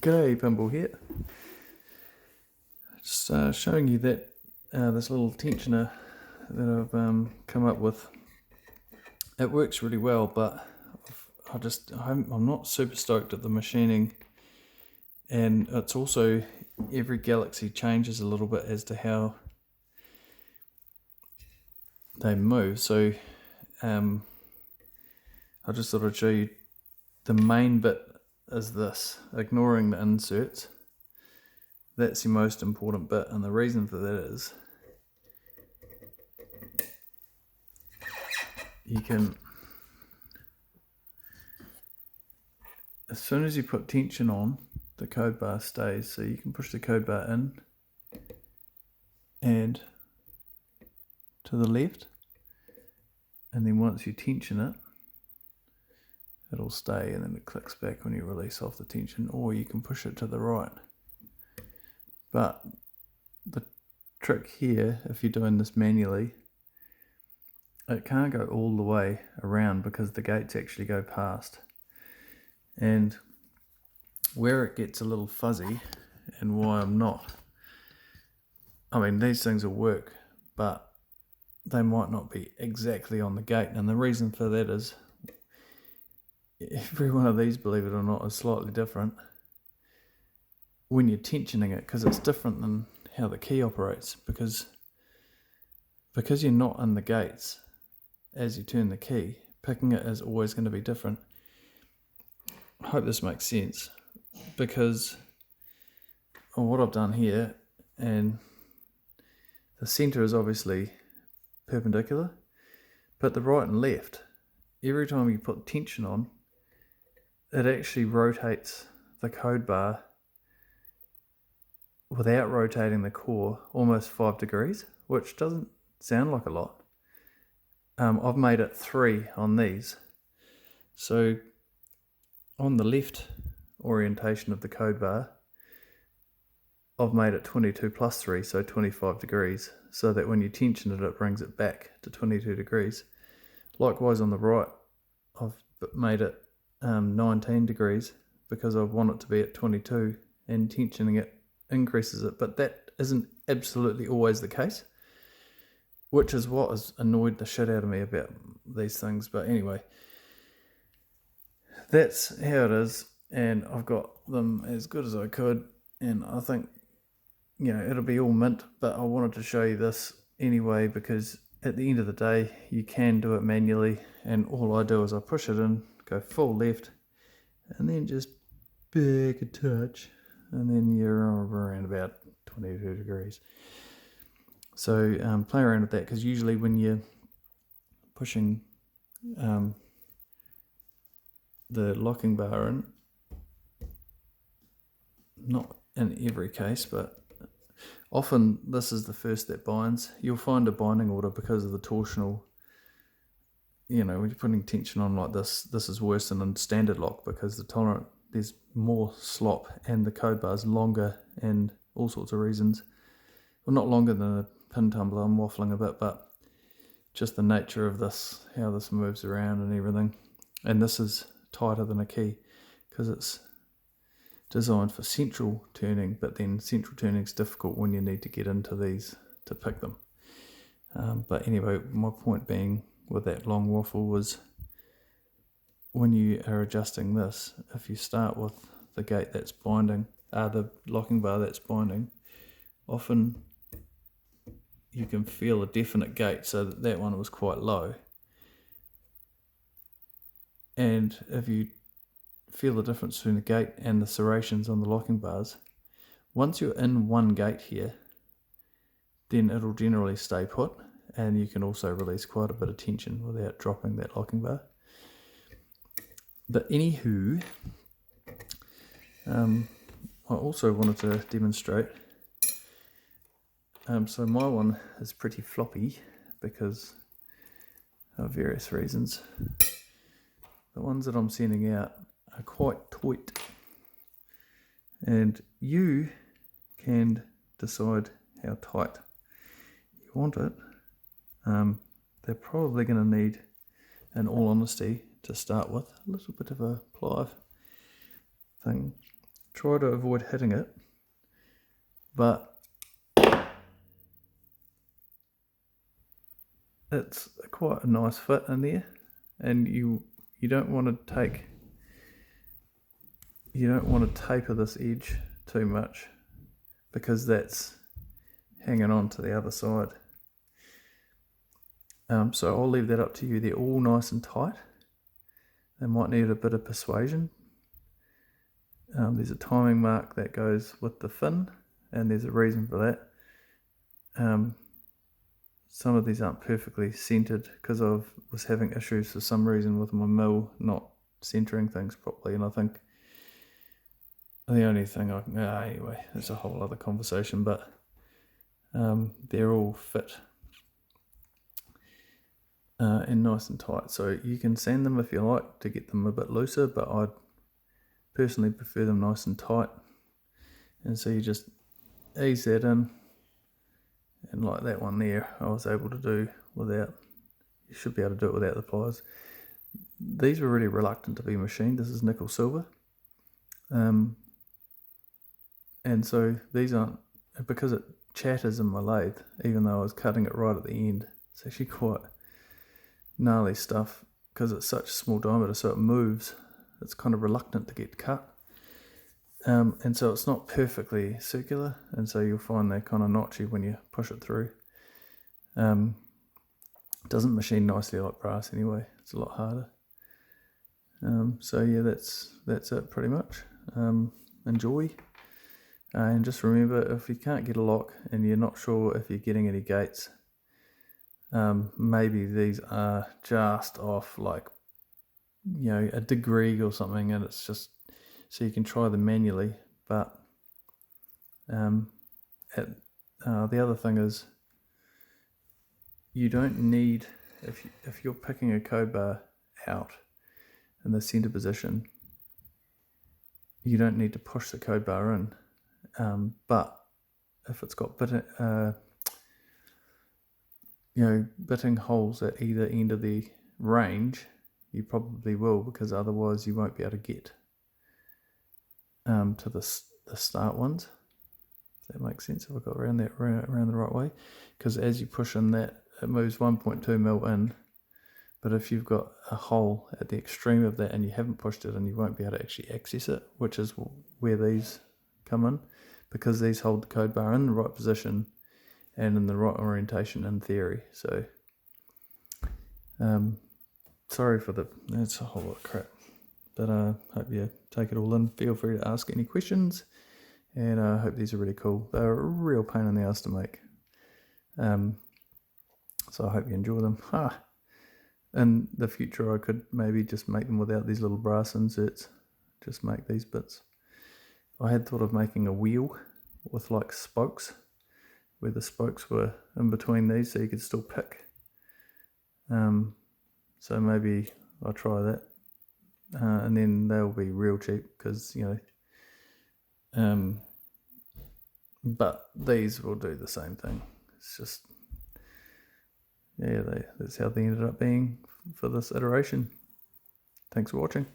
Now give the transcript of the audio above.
G'day, Pinball here. Just showing you that this little tensioner that I've come up with. It works really well, but I'm not super stoked at the machining, and it's also every Galaxy changes a little bit as to how they move. So I just thought I'd show you the main bit is this, ignoring the inserts. That's the most important bit, and the reason for that is you can, as soon as you put tension on, the code bar stays, so you can push the code bar in and to the left, and then once you tension it, it'll stay, and then it clicks back when you release off the tension, or you can push it to the right. But the trick here, if you're doing this manually, it can't go all the way around because the gates actually go past. And where it gets a little fuzzy, and why I'm not, I mean, these things will work, but they might not be exactly on the gate. And the reason for that is every one of these, believe it or not, is slightly different when you're tensioning it, because it's different than how the key operates, because you're not in the gates as you turn the key. Picking it is always going to be different. I hope this makes sense, because of what I've done here, and the center is obviously perpendicular, but the right and left, every time you put tension on, it actually rotates the code bar without rotating the core almost 5 degrees, which doesn't sound like a lot. I've made it 3 on these. So on the left orientation of the code bar, I've made it 22 plus 3, so 25 degrees, so that when you tension it, it brings it back to 22 degrees. Likewise on the right, I've made it 19 degrees because I want it to be at 22, and tensioning it increases it, but that isn't absolutely always the case, which is what has annoyed the shit out of me about these things. But anyway, that's how it is, and I've got them as good as I could, and I think, you know, it'll be all mint, but I wanted to show you this anyway, because at the end of the day, you can do it manually, and all I do is I push it in, go full left, and then just back a touch, and then you're around about 22 degrees. So play around with that, because usually when you're pushing the locking bar in, not in every case, but often this is the first that binds. You'll find a binding order because of the torsional, you know, when you're putting tension on like this is worse than in standard lock, because there's more slop, and the code bar is longer, and all sorts of reasons. Well, not longer than a pin tumbler, I'm waffling a bit, but just the nature of this, how this moves around and everything. And this is tighter than a key because it's designed for central turning, but then central turning is difficult when you need to get into these to pick them. But anyway, my point being with that long waffle was, when you are adjusting this, if you start with the gate that's binding, the locking bar that's binding, often you can feel a definite gate, so that one was quite low. And if you feel the difference between the gate and the serrations on the locking bars, once you're in one gate here, then it'll generally stay put, and you can also release quite a bit of tension without dropping that locking bar. But anywho, I also wanted to demonstrate, so my one is pretty floppy because of various reasons. The ones that I'm sending out are quite tight, and you can decide how tight you want it. They're probably going to need, in all honesty, to start with, a little bit of a plive thing, try to avoid hitting it, but it's quite a nice fit in there, and you don't want to taper this edge too much, because that's hanging on to the other side. So I'll leave that up to you. They're all nice and tight. They might need a bit of persuasion. There's a timing mark that goes with the fin, and there's a reason for that. Some of these aren't perfectly centered because I was having issues for some reason with my mill not centering things properly, and I think the only thing anyway, it's a whole other conversation, but they're all fit and nice and tight. So you can sand them if you like to get them a bit looser, but I'd personally prefer them nice and tight. And so you just ease that in, and like that one there, I was able to do without, you should be able to do it without the pliers. These were really reluctant to be machined. This is nickel silver. And so these aren't, because it chatters in my lathe, even though I was cutting it right at the end. It's actually quite gnarly stuff because it's such a small diameter, so it moves. It's kind of reluctant to get cut. And so it's not perfectly circular, and so you'll find they're kind of notchy when you push it through. It doesn't machine nicely like brass anyway. It's a lot harder. So yeah, that's it pretty much. Enjoy. And just remember, if you can't get a lock and you're not sure if you're getting any gates, maybe these are just off like, a degree or something, and it's just, so you can try them manually. But the other thing is, you don't need, if you're picking a code bar out in the center position, you don't need to push the code bar in. But if it's got bitting holes at either end of the range, you probably will, because otherwise you won't be able to get to the start ones. Does that make sense? If I got around the right way? Because as you push in that, it moves 1.2 mil in, but if you've got a hole at the extreme of that and you haven't pushed it in, you won't be able to actually access it, which is where these come in, because these hold the code bar in the right position and in the right orientation in theory. So sorry for that's a whole lot of crap, but I hope you take it all in. Feel free to ask any questions, and I hope these are really cool. They're a real pain in the ass to make, so I hope you enjoy them. In the future I could maybe just make them without these little brass inserts, just make these bits. I had thought of making a wheel with like spokes, where the spokes were in between these so you could still pick. So maybe I'll try that, and then they'll be real cheap, because but these will do the same thing. It's just, yeah, that's how they ended up being for this iteration. Thanks for watching.